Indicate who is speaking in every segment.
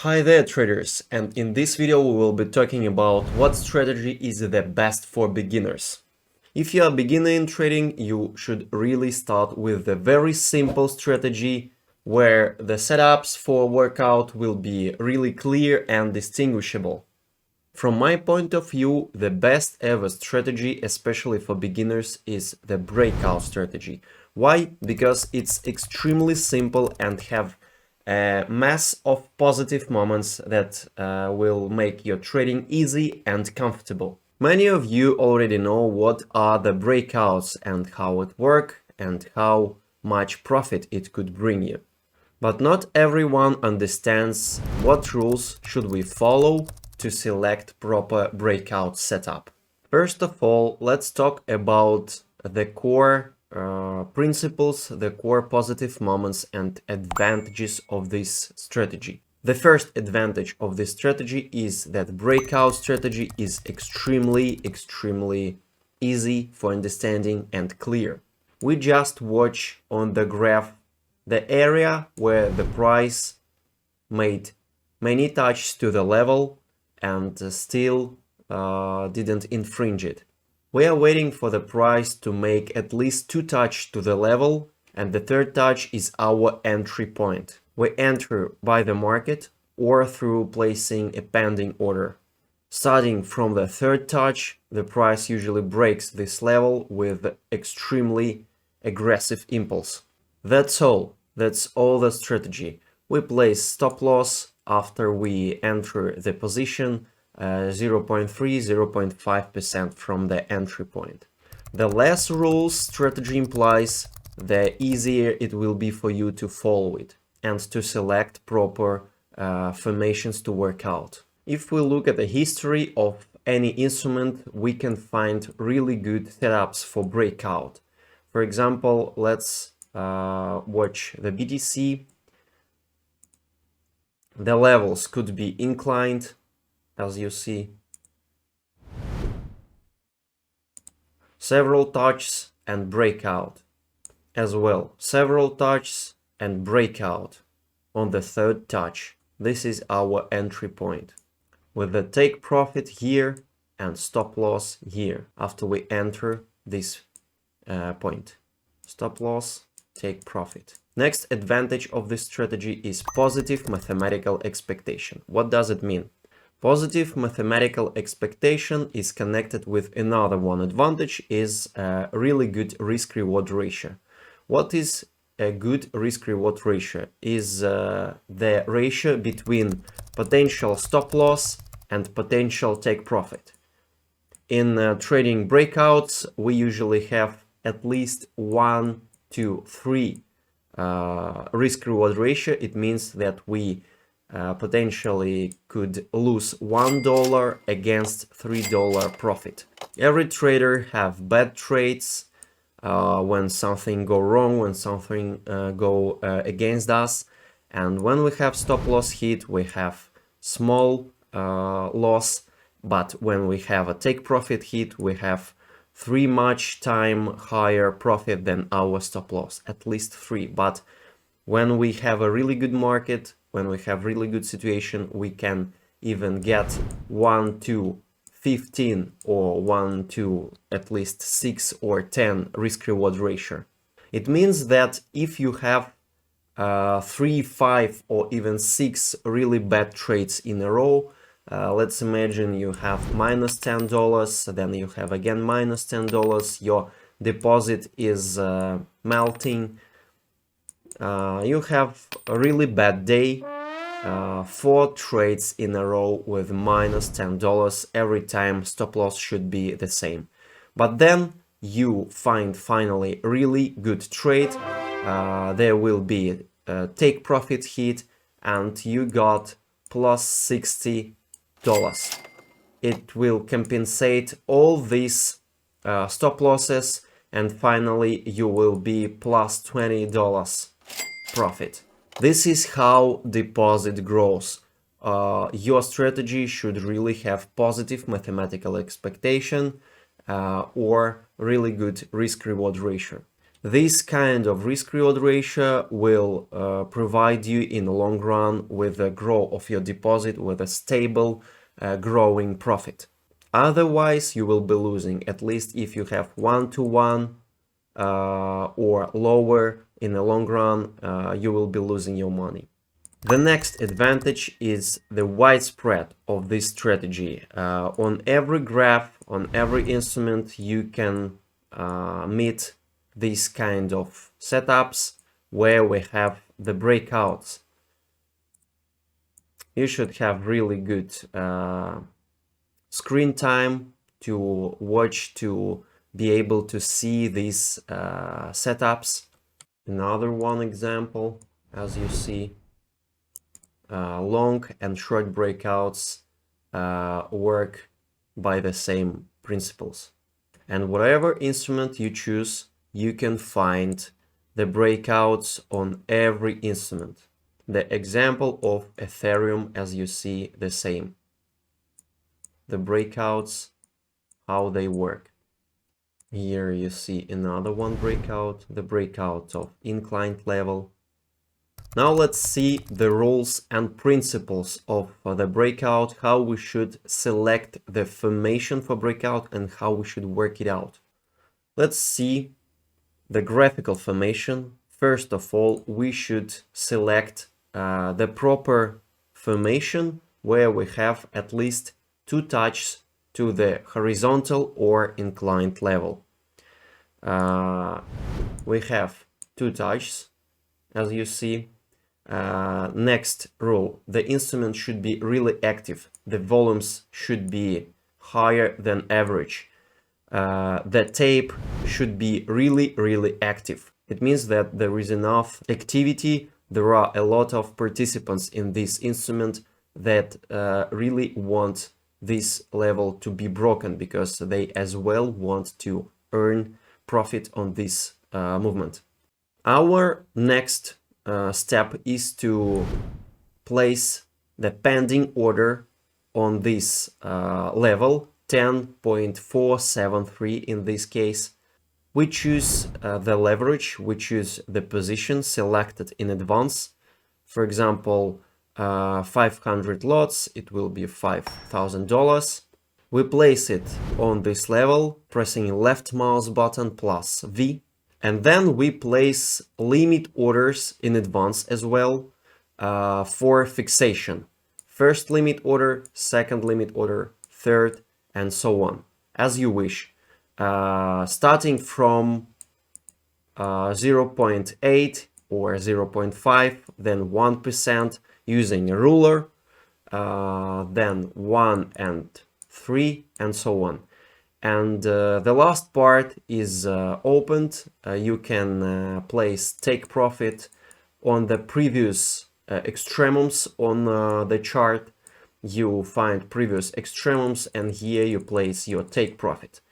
Speaker 1: Hi there traders, and in this video we will be talking about what strategy is the best for beginners. If you are a beginner in trading, you should really start with the very simple strategy where the setups for workout will be really clear and distinguishable. From my point of view, the best ever strategy, especially for beginners, is the breakout strategy. Why? Because it's extremely simple and have a mass of positive moments that will make your trading easy and comfortable. Many of you already know what are the breakouts and how it works and how much profit it could bring you. But not everyone understands what rules should we follow to select proper breakout setup. First of all, let's talk about the core principles, the core positive moments and advantages of this strategy. The first advantage of this strategy is that breakout strategy is extremely easy for understanding and clear. We just watch on the graph the area where the price made many touches to the level and still didn't infringe it. We are waiting for the price to make at least 2 touches to the level, and the third touch is our entry point. We enter by the market or through placing a pending order. Starting from the third touch, the price usually breaks this level with extremely aggressive impulse. That's all the strategy. We place stop loss after we enter the position 0.3–0.5% from the entry point. The less rules strategy implies, the easier it will be for you to follow it and to select proper formations to work out. If we look at the history of any instrument, we can find really good setups for breakout. For example, let's watch the BTC. The levels could be inclined, as you see. Several touches and breakout as well. Several touches and breakout on the third touch. This is our entry point with the take profit here and stop loss here after we enter this point. Stop loss, take profit. Next advantage of this strategy is positive mathematical expectation. What does it mean? Positive mathematical expectation is connected with another one advantage, is a really good risk-reward ratio. What is a good risk-reward ratio? Is the ratio between potential stop loss and potential take profit. In trading breakouts, we usually have at least 1 to 3 risk-reward ratio. It means that we potentially could lose $1 against $3 profit. Every trader have bad trades when something go wrong, when something go against us, and when we have stop loss hit, we have small loss, but when we have a take profit hit, we have 3 much time higher profit than our stop loss, at least 3. But when we have a really good market, when we have really good situation, we can even get 1 to 15 or 1 to at least 6 or 10 risk-reward ratio. It means that if you have 3, 5 or even 6 really bad trades in a row, let's imagine you have -$10, then you have again -$10, your deposit is melting. You have a really bad day, 4 trades in a row with -$10, every time stop loss should be the same. But then you find finally really good trade, there will be a take profit hit and you got +$60. It will compensate all these stop losses and finally you will be +$20 profit. This is how deposit grows. Your strategy should really have positive mathematical expectation or really good risk-reward ratio. This kind of risk-reward ratio will provide you in the long run with the growth of your deposit with a stable growing profit. Otherwise, you will be losing, at least if you have 1-to-1 or lower in the long run, you will be losing your money. The next advantage is the widespread of this strategy. On every graph, on every instrument, you can meet these kind of setups where we have the breakouts. You should have really good screen time to watch, to be able to see these setups. Another one example, as you see, long and short breakouts work by the same principles. And whatever instrument you choose, you can find the breakouts on every instrument. The example of Ethereum, as you see, the same. The breakouts, how they work. Here you see another one breakout, the breakout of inclined level. Now let's see the rules and principles of the breakout, how we should select the formation for breakout and how we should work it out. Let's see the graphical formation. First of all, we should select the proper formation where we have at least 2 touches to the horizontal or inclined level. We have 2 touches, as you see. Next rule, the instrument should be really active. The volumes should be higher than average. The tape should be really active. It means that there is enough activity. There are a lot of participants in this instrument that really want this level to be broken because they as well want to earn profit on this movement. Our next step is to place the pending order on this level 10.473 in this case. We choose the leverage, we choose the position selected in advance. For example, 500 lots, it will be $5,000. We place it on this level, pressing left mouse button plus V. And then we place limit orders in advance as well for fixation. First limit order, second limit order, third, and so on, as you wish. Starting from 0.8 or 0.5, then 1% using a ruler, then 1 and 3, and so on. And the last part is opened. You can place take profit on the previous extremums on the chart. You find previous extremums and here you place your take profit.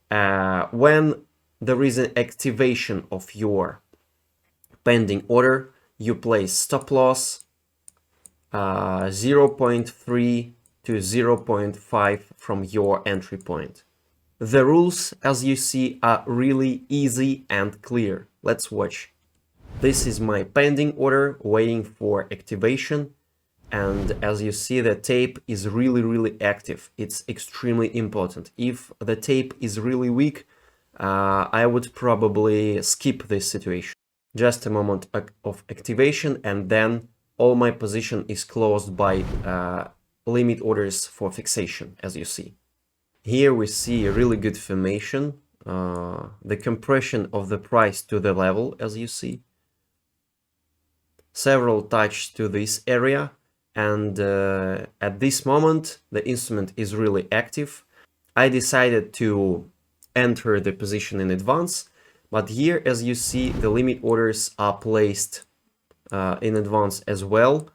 Speaker 1: When there is an activation of your pending order, you place stop loss 0.3 to 0.5 from your entry point. The rules, as you see, are really easy and clear. Let's watch. This is my pending order waiting for activation. And as you see, the tape is really active. It's extremely important. If the tape is really weak, I would probably skip this situation. Just a moment of activation and then all my position is closed by limit orders for fixation, as you see. Here we see a really good formation, the compression of the price to the level, as you see. Several touches to this area, and at this moment the instrument is really active. I decided to enter the position in advance, but here, as you see, the limit orders are placed in advance as well,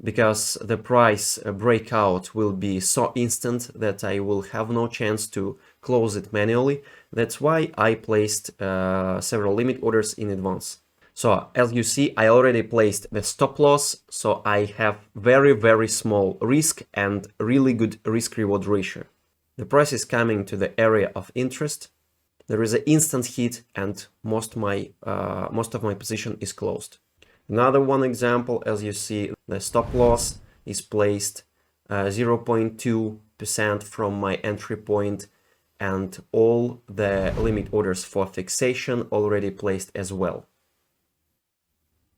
Speaker 1: because the price breakout will be so instant that I will have no chance to close it manually. That's why I placed several limit orders in advance. So as you see, I already placed the stop loss, so I have very small risk and really good risk-reward ratio. The price is coming to the area of interest. there is an instant hit and most of my position is closed. Another one example, as you see, the stop loss is placed 0.2% from my entry point, and all the limit orders for fixation already placed as well.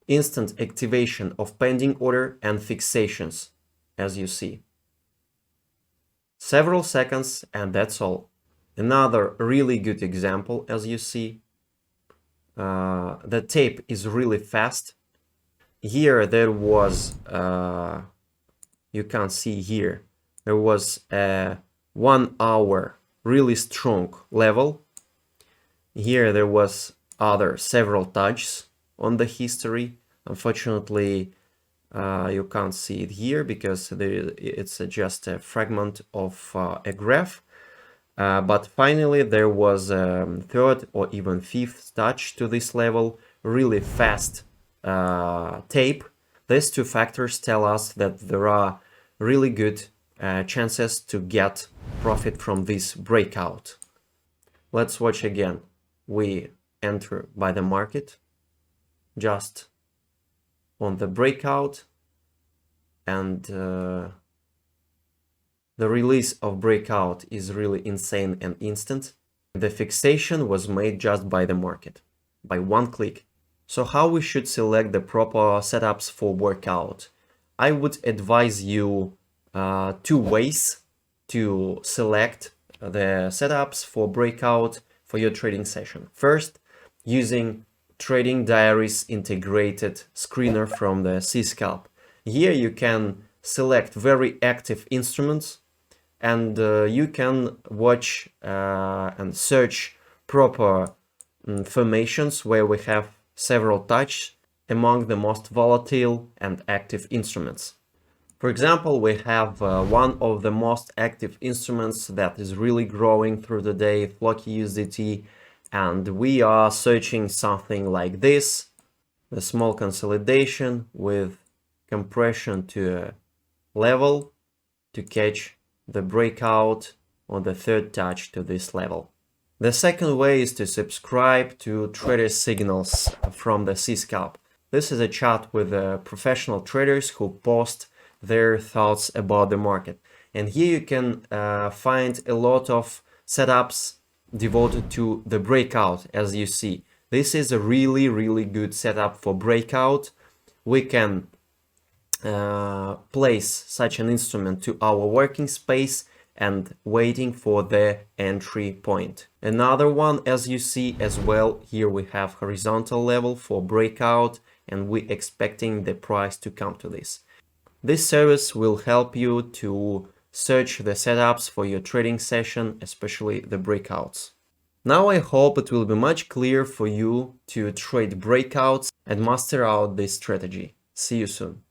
Speaker 1: Instant activation of pending order and fixations, as you see. Several seconds, and that's all. Another really good example, as you see. The tape is really fast. Here there was, you can see here, there was a 1 hour really strong level. Here there was several touches on the history. Unfortunately, you can't see it here because it's just a fragment of a graph. But finally there was a third or even fifth touch to this level, really fast tape. These two factors tell us that there are really good chances to get profit from this breakout. Let's watch again. We enter by the market just on the breakout, and the release of breakout is really insane and instant. The fixation was made just by the market, by one click. So how we should select the proper setups for workout? I would advise you two ways to select the setups for breakout for your trading session. First, using Trading Diaries integrated screener from the C-Scalp. Here you can select very active instruments, and you can watch and search proper formations where we have several touches among the most volatile and active instruments. For example, we have one of the most active instruments that is really growing through the day, Flocky USDT, and we are searching something like this, a small consolidation with compression to a level to catch the breakout on the third touch to this level. The second way is to subscribe to Trader Signals from the C-Scalp. This is a chat with professional traders who post their thoughts about the market. And here you can find a lot of setups devoted to the breakout, as you see. This is a really, really good setup for breakout. We can place such an instrument to our working space and waiting for the entry point. Another one, as you see as well, here we have horizontal level for breakout, and we expecting the price to come to this. This service will help you to search the setups for your trading session, especially the breakouts. Now I hope it will be much clearer for you to trade breakouts and master out this strategy. See you soon.